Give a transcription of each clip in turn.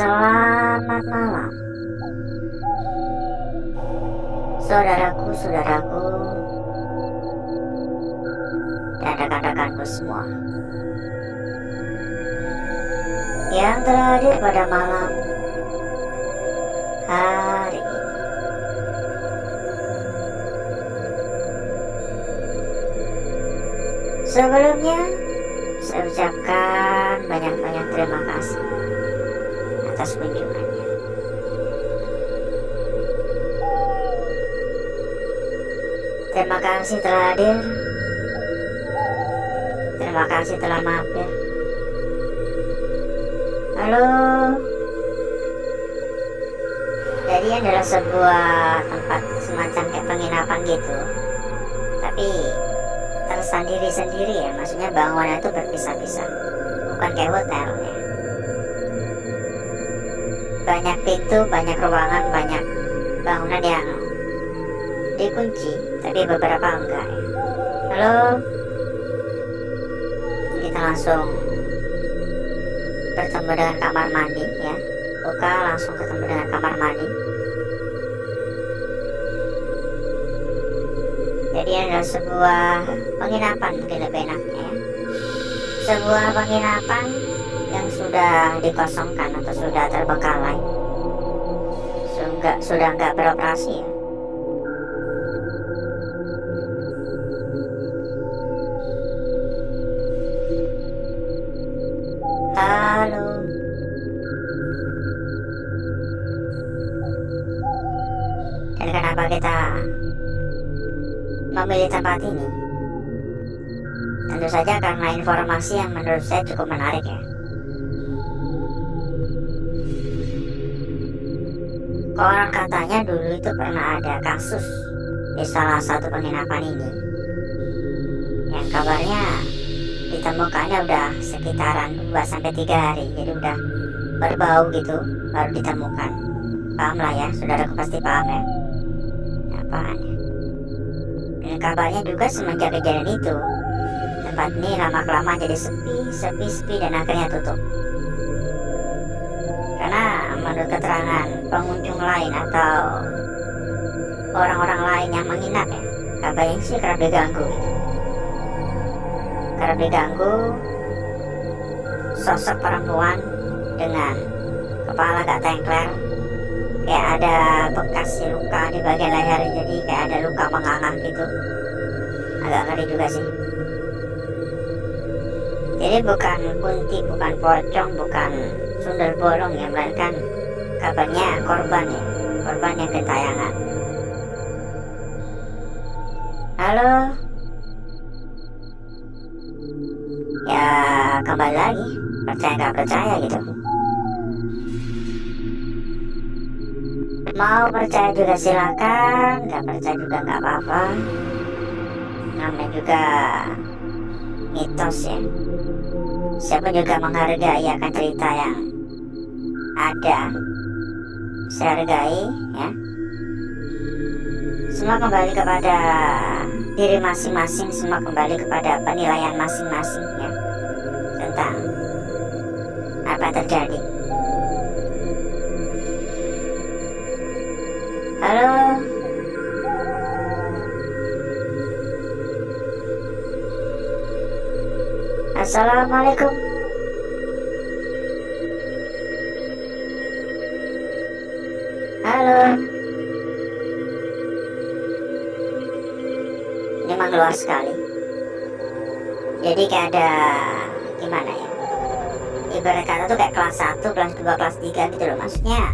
Selamat malam, saudaraku-saudaraku dan rekan-rekanku semua yang telah hadir pada malam hari ini. Sebelumnya, saya ucapkan banyak-banyak terima kasih atas kunjungannya. Terima kasih telah hadir. Terima kasih telah mampir. Halo. Jadi adalah sebuah tempat semacam kayak penginapan gitu, tapi tersendiri-sendiri ya, maksudnya bangunannya itu berpisah-pisah, bukan kayak hotel ya. Banyak pintu, banyak ruangan, banyak bangunan yang dikunci, tapi beberapa enggak ya. Halo, kita langsung bertemu dengan kamar mandi ya. Buka, langsung ketemu dengan kamar mandi. Jadi adalah sebuah penginapan, mungkin lebih enaknya ya. Sebuah penginapan yang sudah dikosongkan atau sudah terbengkalai, sudah nggak beroperasi ya. Halo. Dan kenapa kita memilih tempat ini? Tentu saja karena informasi yang menurut saya cukup menarik ya. Konon katanya dulu itu pernah ada kasus di salah satu penginapan ini yang kabarnya ditemukannya udah sekitaran 2-3 hari, jadi udah berbau gitu baru ditemukan. Paham lah ya, saudaraku pasti paham ya apaan ya. Dan kabarnya juga semenjak kejadian itu tempat ini lama-kelamaan jadi sepi dan akhirnya tutup. Karena menurut keterangan pengunjung lain atau orang-orang lain yang menginap ya, kabarnya sih kerap diganggu gitu. Kerap diganggu sosok perempuan dengan kepala gak tengkler, kayak ada bekas luka di bagian leher, jadi kayak ada luka menganga gitu. Agak ngeri juga sih. Jadi bukan kunti, bukan pocong, bukan sundel bolong ya, melainkan kabarnya korban yang ketayangan. Halo. Ya kembali lagi, percaya nggak percaya gitu. Mau percaya juga silakan, nggak percaya juga nggak apa-apa. Namanya juga mitos ya. Siapa juga menghargai akan cerita yang ada. Saya hargai ya. Semua kembali kepada diri masing-masing, semua kembali kepada penilaian masing-masing ya tentang apa yang terjadi. Halo. Assalamualaikum. Halo. Ini memang luas sekali. Jadi kayak ada gimana ya, ibarat kata tuh kayak kelas 1, kelas 2, kelas 3 gitu loh. Maksudnya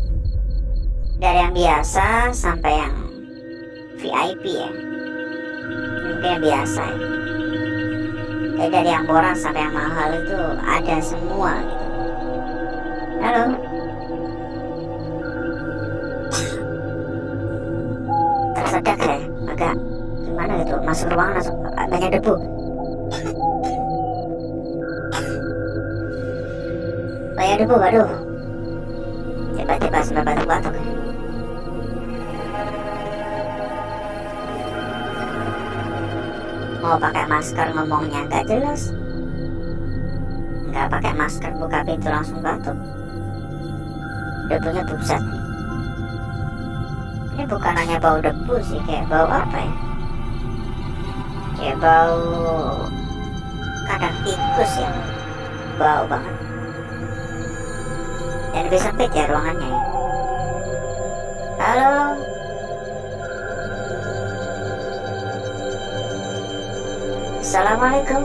dari yang biasa sampai yang VIP ya, mungkin yang biasa ya. Jadi dari yang murah sampai yang mahal itu ada semua gitu. Halo. Tersedak ya, agak gimana gitu, masuk ruangan langsung banyak debu. Banyak debu, waduh. Tiba-tiba sampai batuk-batuk ya. Mau pakai masker ngomongnya nggak jelas, nggak pakai masker buka pintu langsung batuk. debunya pusat. Ini bukan hanya bau debu sih, kayak bau apa ya, kayak bau kandang tikus ya, bau banget. Dan lebih sempit ya ruangannya ya. Halo, assalamualaikum.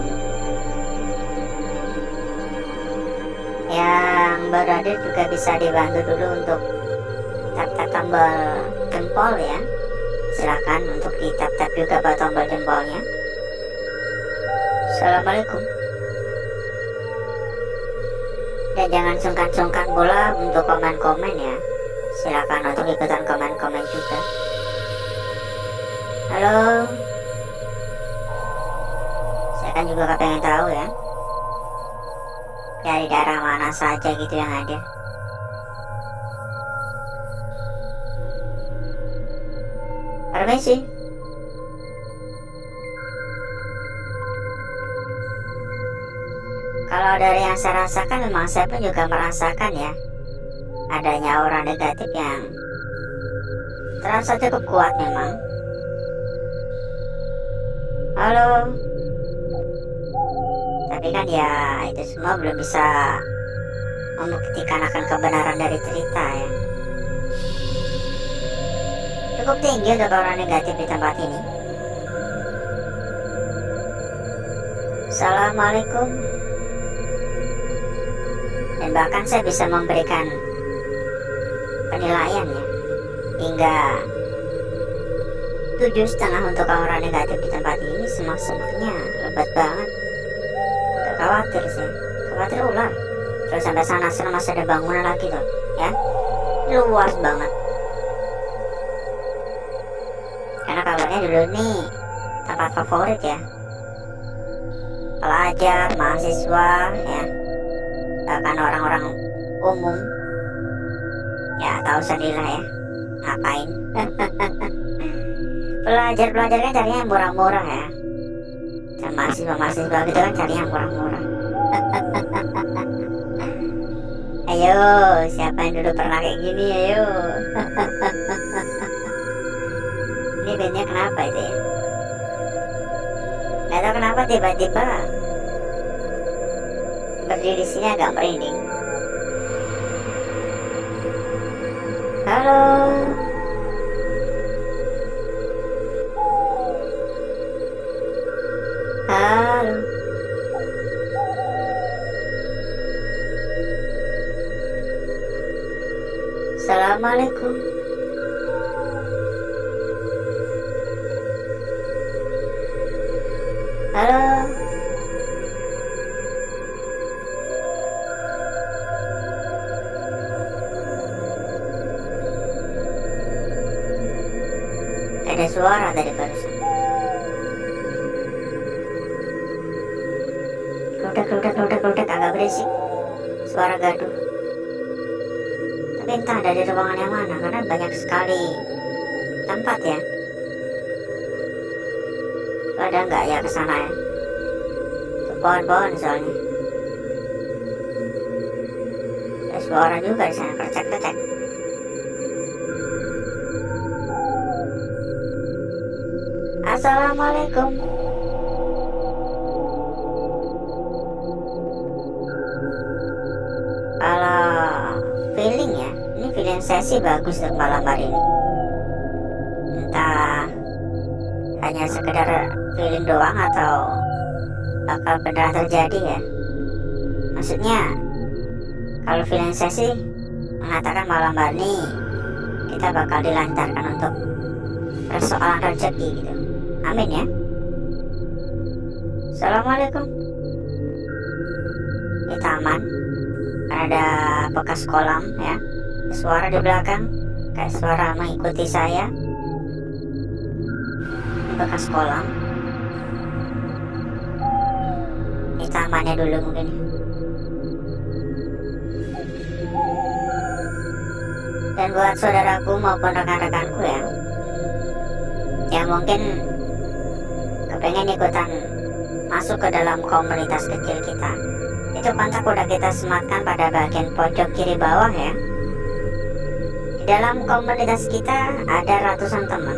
Yang baru hadir juga bisa dibantu dulu untuk tap-tap tombol jempol ya. Silakan untuk di tap-tap juga buat tombol jempolnya. Assalamualaikum. Dan jangan sungkan-sungkan pula untuk komen-komen ya. Silakan untuk ikutan komen-komen juga. Halo, saya kan juga kepengen tahu ya, dari daerah mana saja gitu yang ada. Permisi. Kalau dari yang saya rasakan, memang saya pun juga merasakan ya, adanya aura negatif yang terasa cukup kuat memang. Halo. Tapi kan ya itu semua belum bisa membuktikan akan kebenaran dari cerita ya. Cukup tinggi untuk aura negatif di tempat ini. Assalamualaikum. Dan bahkan saya bisa memberikan penilaian ya, hingga 7,5 untuk aura negatif di tempat ini. Semak-semaknya lebat banget. Gak khawatir sih, khawatir ular. Terus sampai sana masih ada bangunan lagi tuh ya, luas banget. Karena kabarnya dulu nih tempat favorit ya, pelajar, mahasiswa ya, bahkan orang-orang umum ya tahu sendirilah ya ngapain. Pelajar kan carinya yang murah-murah ya, dan mahasiswa gitu kan cari yang murah-murah. Ayo, siapa yang dulu pernah kayak gini, ayo. Ini bandnya kenapa itu ya, gak tau kenapa tiba-tiba berdiri di sini agak merinding. Halo. Halo. Assalamualaikum. Halo. Ada suara tadi barusan. Keludak agak berisik. Suara gaduh. Tapi entah dari ruangan yang mana, karena banyak sekali tempat ya. Ada nggak ya kesana ya? Tuh pohon-pohon soalnya. Ada suara juga di sana, kercek-kercek. Assalamualaikum. Kalau feeling ya, ini feeling saya sih bagus untuk malam hari ini. Entah hanya sekedar feeling doang atau bakal benar terjadi ya. Maksudnya kalau feeling saya sih mengatakan malam hari ini kita bakal dilancarkan untuk persoalan rezeki gitu. Amin ya. Assalamualaikum. Di taman ada bekas kolam ya. Suara di belakang kayak suara mengikuti saya. Bekas kolam. Di tamannya dulu mungkin. Dan buat saudaraku maupun rekan-rekanku ya, yang mungkin kepengen ikutan masuk ke dalam komunitas kecil kita, itu kontak udah kita sematkan pada bagian pojok kiri bawah ya. Di dalam komunitas kita ada ratusan teman,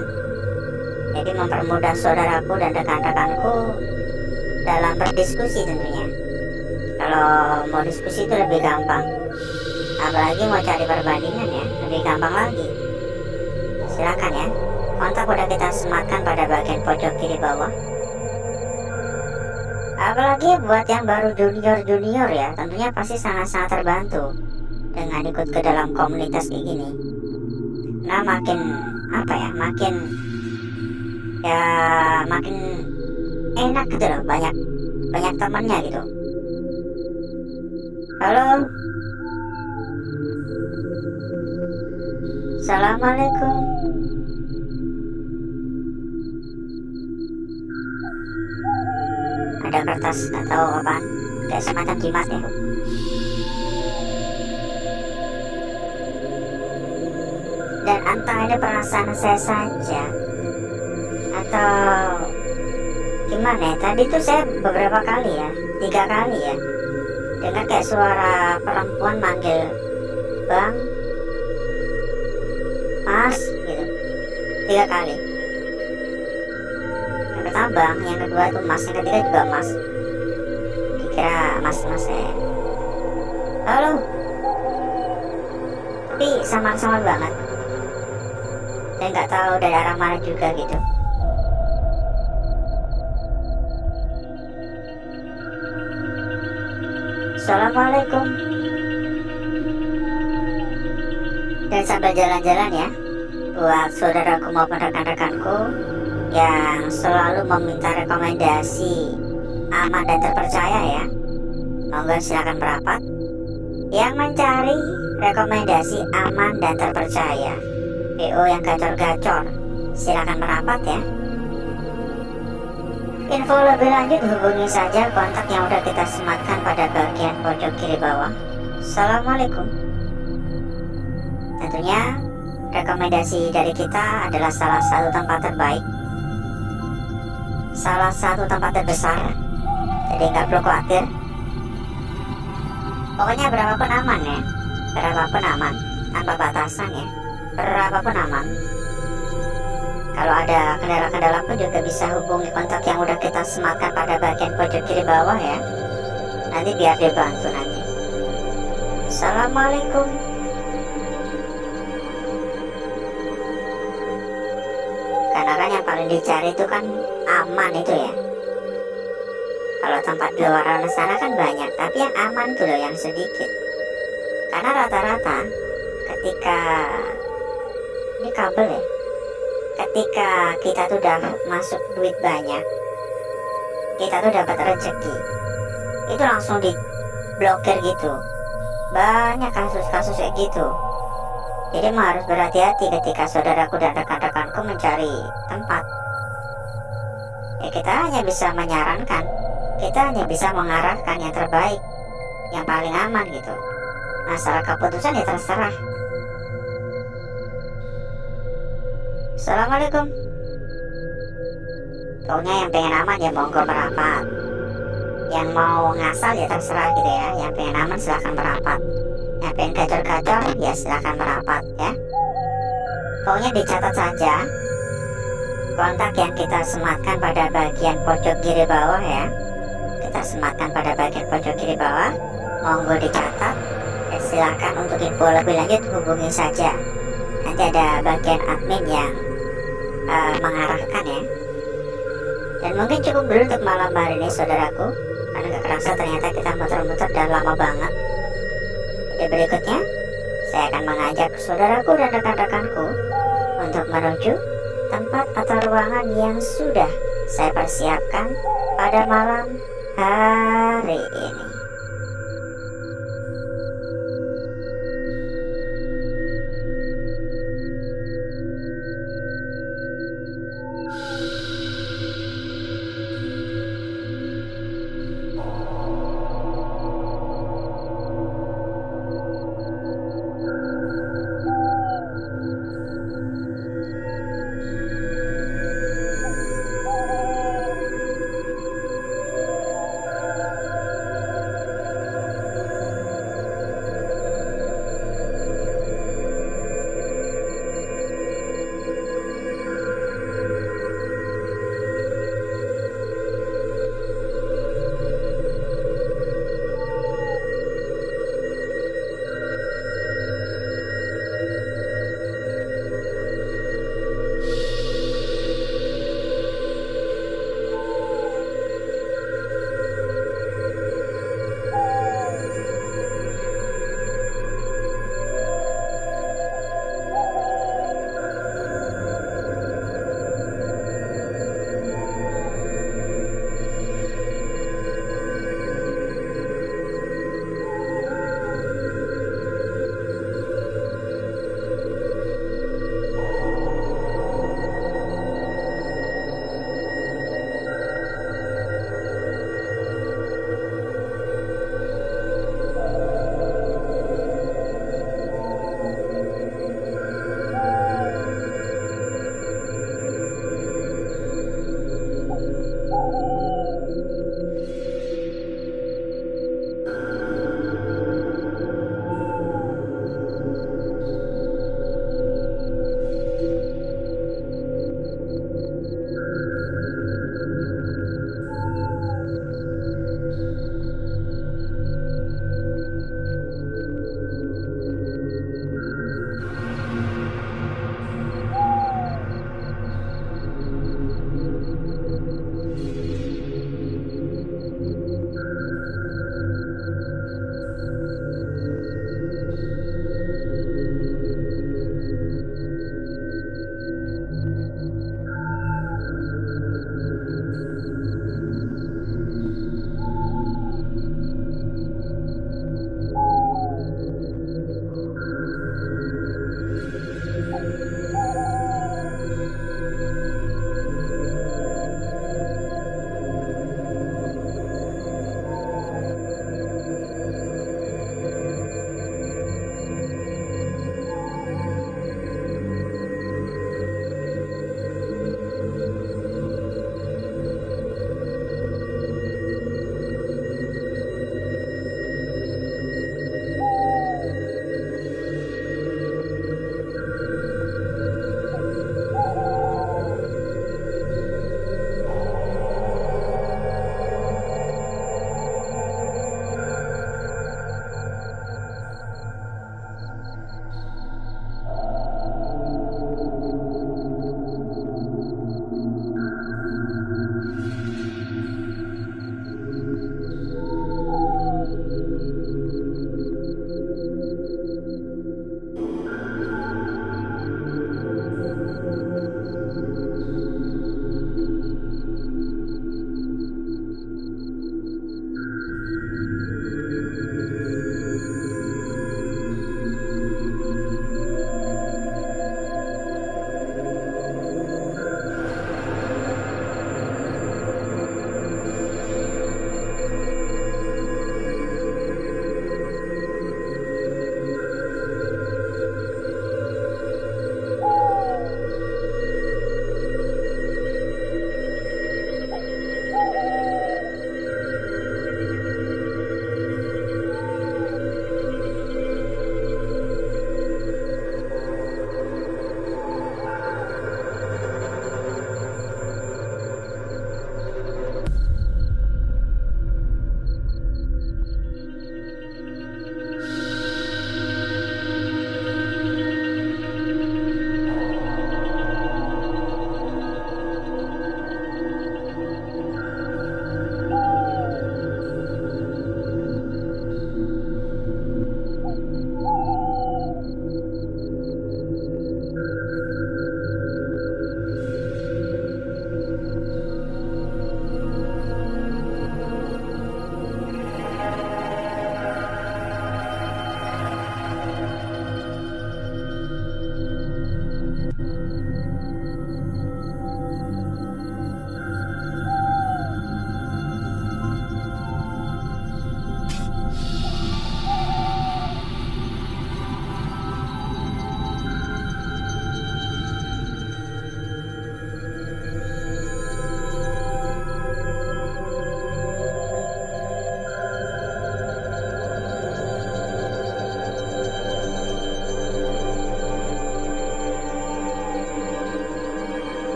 jadi mempermudah saudaraku dan rekan-rekanku dalam berdiskusi tentunya. Kalau mau diskusi itu lebih gampang, apalagi mau cari perbandingan ya, lebih gampang lagi. Silakan ya, kontak udah kita sematkan pada bagian pojok kiri bawah. Apalagi buat yang baru junior ya, tentunya pasti sangat-sangat terbantu dengan ikut ke dalam komunitas kayak gini. Nah makin makin enak gitu loh, banyak temannya gitu. Halo, assalamualaikum. Ada kertas atau apa? Kayak semacam jimat ya. Dan entah ini perasaan saya saja atau gimana ya, tadi tuh saya beberapa kali ya, 3 kali ya, dengar kayak suara perempuan manggil bang, mas gitu, 3 kali. Yang pertama bang, yang kedua itu mas, yang ketiga juga mas. Dikira mas-mas saya. Halo, tapi samar-samar banget. Saya nggak tahu dari arah mana juga gitu. Assalamualaikum. Dan sambil jalan-jalan ya, buat saudaraku maupun rekan-rekanku yang selalu meminta rekomendasi aman dan terpercaya ya, monggo silakan merapat. Yang mencari rekomendasi aman dan terpercaya, PO yang gacor-gacor, silakan merapat ya. Info lebih lanjut hubungi saja kontak yang udah kita sematkan pada bagian pojok kiri bawah. Assalamualaikum. Tentunya rekomendasi dari kita adalah salah satu tempat terbaik, salah satu tempat terbesar, jadi nggak perlu khawatir. Pokoknya berapapun aman ya, berapapun aman, tanpa batasan ya, berapapun aman. Kalau ada kendala-kendala pun juga bisa hubungi kontak yang udah kita sematkan pada bagian pojok kiri bawah ya. Nanti biar dibantu nanti. Assalamualaikum. Karena kan yang paling dicari itu kan aman itu ya. Kalau tempat di luar sana kan banyak, tapi yang aman tuh loh yang sedikit. Karena rata-rata ketika ini kabel ya, ketika kita tuh udah masuk duit banyak, kita tuh dapat rezeki, itu langsung diblokir gitu. Banyak kasus-kasus kayak gitu. Jadi harus berhati-hati ketika saudaraku dan rekan-rekanku mencari tempat. Ya kita hanya bisa menyarankan, kita hanya bisa mengarahkan yang terbaik, yang paling aman gitu. Masalah keputusan ya terserah. Assalamualaikum. Pokoknya yang pengen aman ya monggo merapat. Yang mau ngasal ya terserah gitu ya. Yang pengen aman silahkan merapat. Yang pengen gacor-gacor ya silahkan merapat ya. Pokoknya dicatat saja kontak yang kita sematkan pada bagian pojok kiri bawah ya. Kita sematkan pada bagian pojok kiri bawah. Monggo dicatat. Dan silakan untuk info lebih lanjut hubungi saja. Nanti ada bagian admin yang mengarahkan ya. Dan mungkin cukup dulu untuk malam hari ini saudaraku, karena gak kerasa ternyata kita muter-muter dan lama banget. Jadi berikutnya saya akan mengajak saudaraku dan rekan-rekanku untuk menuju tempat atau ruangan yang sudah saya persiapkan pada malam hari ini.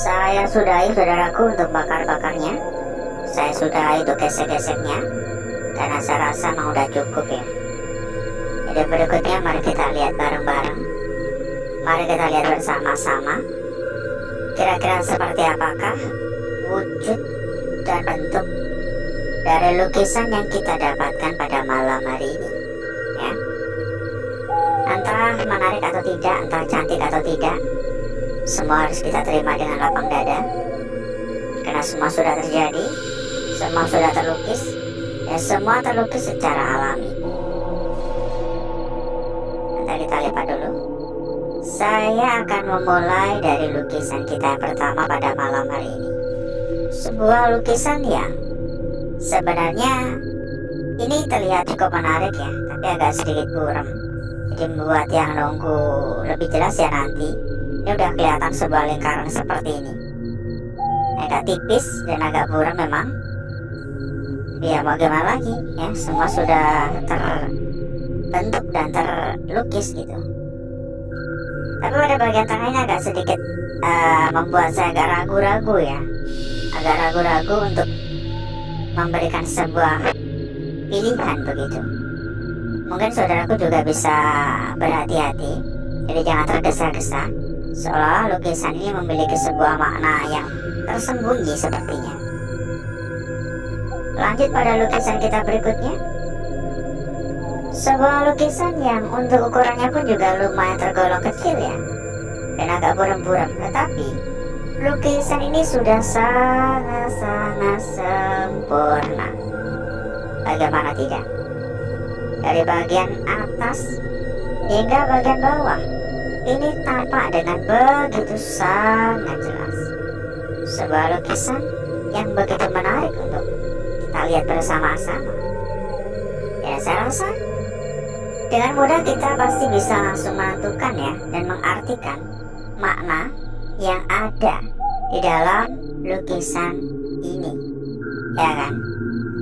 Saya sudahi saudaraku untuk bakar-bakarnya. Saya sudahi untuk gesek-geseknya, karena saya rasa memang udah cukup ya. Jadi berikutnya mari kita lihat bareng-bareng. Mari kita lihat bersama-sama. Kira-kira seperti apakah wujud dan bentuk dari lukisan yang kita dapatkan pada malam hari ini ya. Entah menarik atau tidak, entah cantik atau tidak, semua harus kita terima dengan lapang dada, karena semua sudah terjadi, semua sudah terlukis, dan semua terlukis secara alami. Nanti kita lihat dulu. Saya akan memulai dari lukisan kita yang pertama pada malam hari ini. Sebuah lukisan yang sebenarnya ini terlihat cukup menarik ya, tapi agak sedikit buram. Jadi membuat yang nunggu lebih jelas ya nanti. Ini udah kelihatan sebuah lingkaran seperti ini. Agak tipis dan agak buram memang. Ya mau gimana lagi ya, semua sudah terbentuk dan terlukis gitu. Tapi pada bagian tengah ini agak sedikit membuat saya agak ragu-ragu ya. Agak ragu-ragu untuk memberikan sebuah pilihan begitu. Mungkin saudaraku juga bisa berhati-hati, jadi jangan tergesa-gesa, seolah lukisan ini memiliki sebuah makna yang tersembunyi sepertinya. Lanjut pada lukisan kita berikutnya. Sebuah lukisan yang untuk ukurannya pun juga lumayan tergolong kecil ya, dan agak buram-buram, tetapi lukisan ini sudah sangat-sangat sempurna. Bagaimana tidak? Dari bagian atas hingga bagian bawah, ini tampak dengan begitu sangat jelas. Sebuah lukisan yang begitu menarik untuk kita lihat bersama-sama. Ya saya rasa dengan mudah kita pasti bisa langsung menentukan ya, dan mengartikan makna yang ada di dalam lukisan ini, ya kan?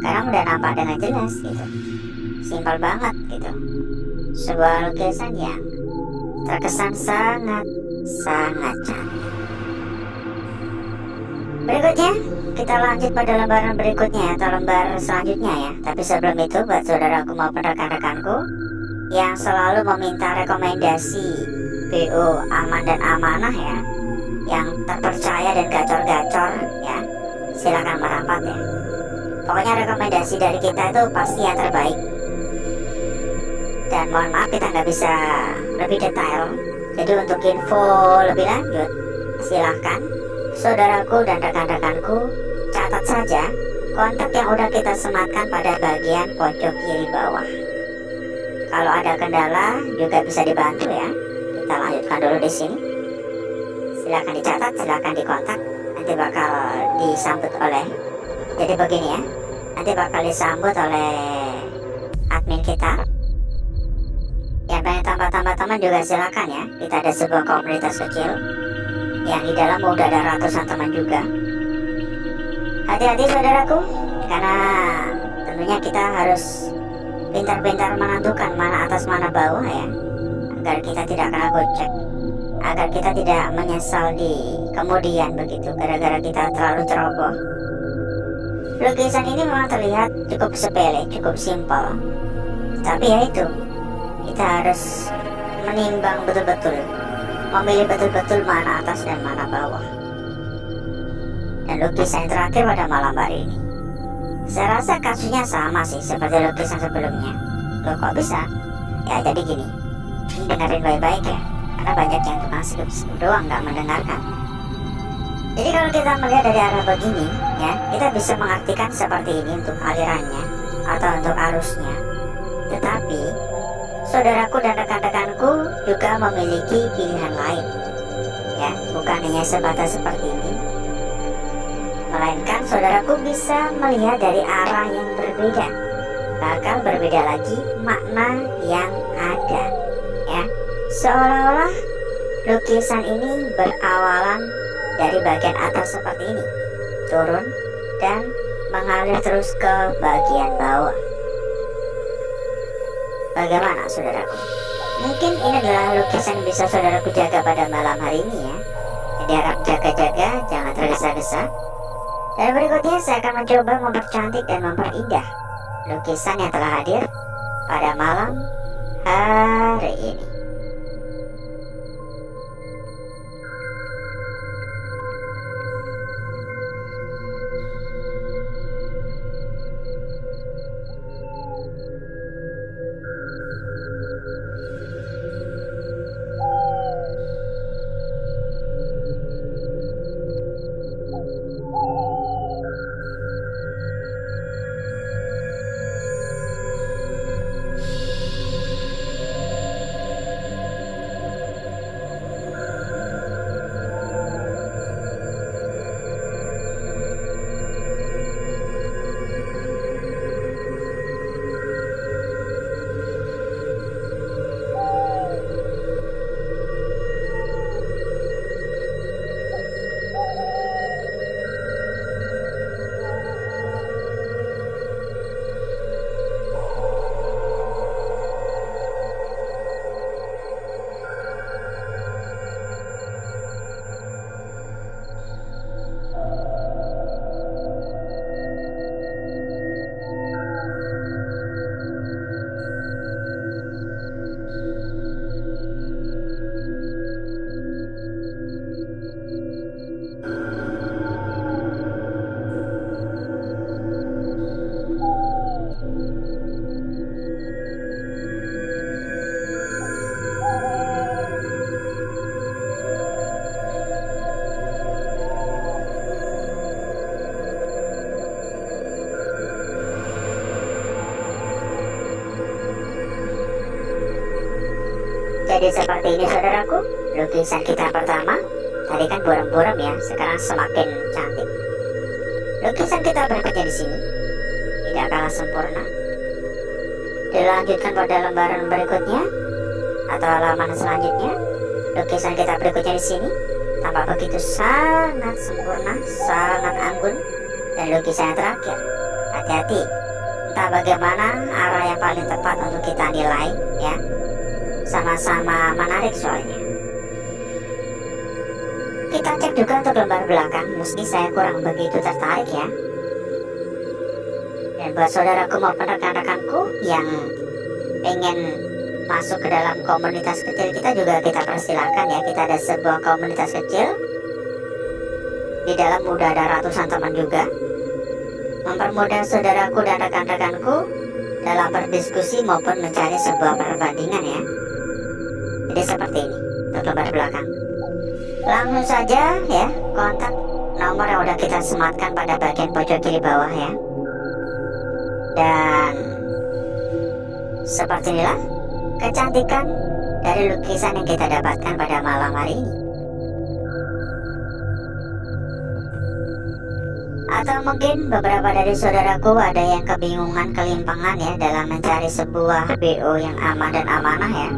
Karena udah nampak dengan jelas gitu, simpel banget gitu. Sebuah lukisan yang terkesan sangat cantik. Berikutnya kita lanjut pada lembaran berikutnya atau lembar selanjutnya ya. Tapi sebelum itu, buat saudaraku maupun rekan-rekanku yang selalu meminta rekomendasi BO aman dan amanah ya, yang terpercaya dan gacor-gacor ya, silakan merapat ya. Pokoknya rekomendasi dari kita itu pasti yang terbaik. Dan mohon maaf kita nggak bisa lebih detail. Jadi untuk info lebih lanjut, silahkan saudaraku dan rekan-rekanku catat saja kontak yang udah kita sematkan pada bagian pojok kiri bawah. Kalau ada kendala juga bisa dibantu ya. Kita lanjutkan dulu di sini. Silahkan dicatat, silahkan dikontak. Nanti bakal disambut oleh. Jadi begini ya. Nanti bakal disambut oleh admin kita. Yang pengen tambah-tambah teman juga silakan ya. Kita ada sebuah komunitas kecil yang di dalam udah ada ratusan teman juga. Hati-hati saudaraku, karena tentunya kita harus pintar-pintar menentukan mana atas mana bawah ya, agar kita tidak kena gocek, agar kita tidak menyesal di kemudian begitu gara-gara kita terlalu ceroboh. Lukisan ini memang terlihat cukup sepele, cukup simpel, tapi ya itu, kita harus menimbang betul-betul, memilih betul-betul mana atas dan mana bawah. Dan lukisan yang terakhir pada malam hari ini, saya rasa kasusnya sama sih seperti lukisan sebelumnya. Loh kok bisa? Ya jadi gini, dengerin baik-baik ya, karena banyak yang tukang skip doang nggak mendengarkan. Jadi kalau kita melihat dari arah begini ya, kita bisa mengartikan seperti ini untuk alirannya atau untuk arusnya. Tetapi saudaraku dan rekan-rekanku juga memiliki pilihan lain ya, bukan hanya sebatas seperti ini, melainkan saudaraku bisa melihat dari arah yang berbeda, bakal berbeda lagi makna yang ada ya. Seolah-olah lukisan ini berawalan dari bagian atas seperti ini, turun dan mengalir terus ke bagian bawah. Bagaimana saudaraku? Mungkin ini adalah lukisan yang bisa saudaraku jaga pada malam hari ini ya. Jadi harap jaga-jaga, jangan tergesa-gesa. Dan berikutnya saya akan mencoba mempercantik dan memperindah lukisan yang telah hadir pada malam hari ini. Jadi seperti ini saudaraku, lukisan kita pertama. Tadi kan buram-buram ya, sekarang semakin cantik. Lukisan kita berikutnya di sini tidak kalah sempurna. Dilanjutkan pada lembaran berikutnya atau halaman selanjutnya, lukisan kita berikutnya di sini tampak begitu sangat sempurna, sangat anggun. Dan lukisan yang terakhir, hati-hati, entah bagaimana arah yang paling tepat untuk kita nilai ya. Sama-sama menarik soalnya. Kita cek juga untuk lembar belakang, meski saya kurang begitu tertarik ya. Dan buat saudaraku maupun rekan-rekanku yang pengen masuk ke dalam komunitas kecil kita juga kita persilakan ya. Kita ada sebuah komunitas kecil. Di dalam udah ada ratusan teman juga. Mempermudah saudaraku dan rekan-rekanku dalam berdiskusi maupun mencari sebuah perbandingan ya. Jadi seperti ini untuk lembar belakang. Langsung saja ya, kontak nomor yang udah kita sematkan pada bagian pojok kiri bawah ya. Dan seperti inilah kecantikan dari lukisan yang kita dapatkan pada malam hari ini. Atau mungkin beberapa dari saudaraku ada yang kebingungan, kelimpangan ya dalam mencari sebuah BO yang aman dan amanah ya.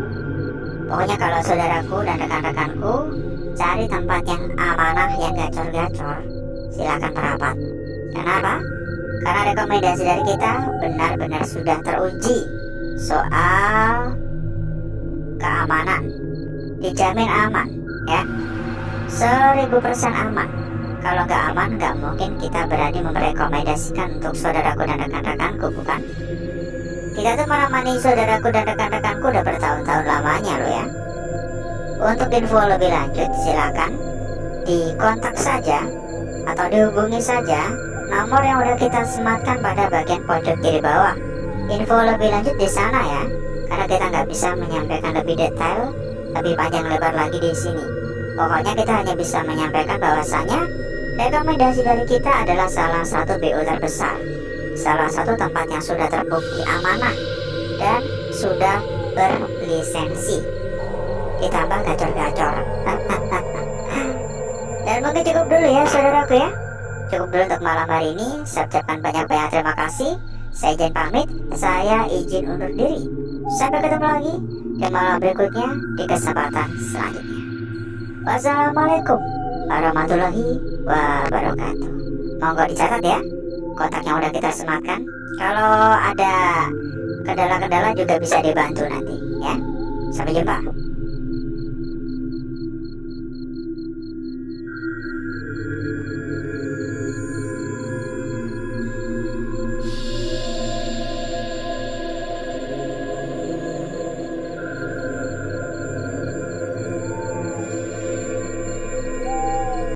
Pokoknya kalau saudaraku dan rekan-rekanku cari tempat yang amanah, yang gacor-gacor, silakan merapat. Kenapa? Karena rekomendasi dari kita benar-benar sudah teruji soal keamanan. Dijamin aman ya, 1000% aman. Kalau nggak aman, nggak mungkin kita berani merekomendasikan untuk saudaraku dan rekan-rekanku, bukan? Kita tuh menemani saudaraku dan rekan-rekanku udah bertahun-tahun lamanya loh ya. Untuk info lebih lanjut silakan dikontak saja atau dihubungi saja nomor yang udah kita sematkan pada bagian pojok kiri bawah. Info lebih lanjut di sana ya, karena kita nggak bisa menyampaikan lebih detail, lebih panjang lebar lagi di sini. Pokoknya kita hanya bisa menyampaikan bahwasanya rekomendasi dari kita adalah salah satu BO terbesar, salah satu tempat yang sudah terbukti amanah dan sudah berlisensi, ditambah gacor-gacor. Dan mungkin cukup dulu ya saudaraku ya, cukup dulu untuk malam hari ini. Saya ucapkan banyak-banyak terima kasih. Saya izin pamit, saya izin undur diri. Sampai ketemu lagi di malam berikutnya di kesempatan selanjutnya. Wassalamualaikum warahmatullahi wabarakatuh. Monggo dicatat ya kontak yang udah kita sematkan. Kalau ada kendala-kendala juga bisa dibantu nanti ya. Sampai jumpa.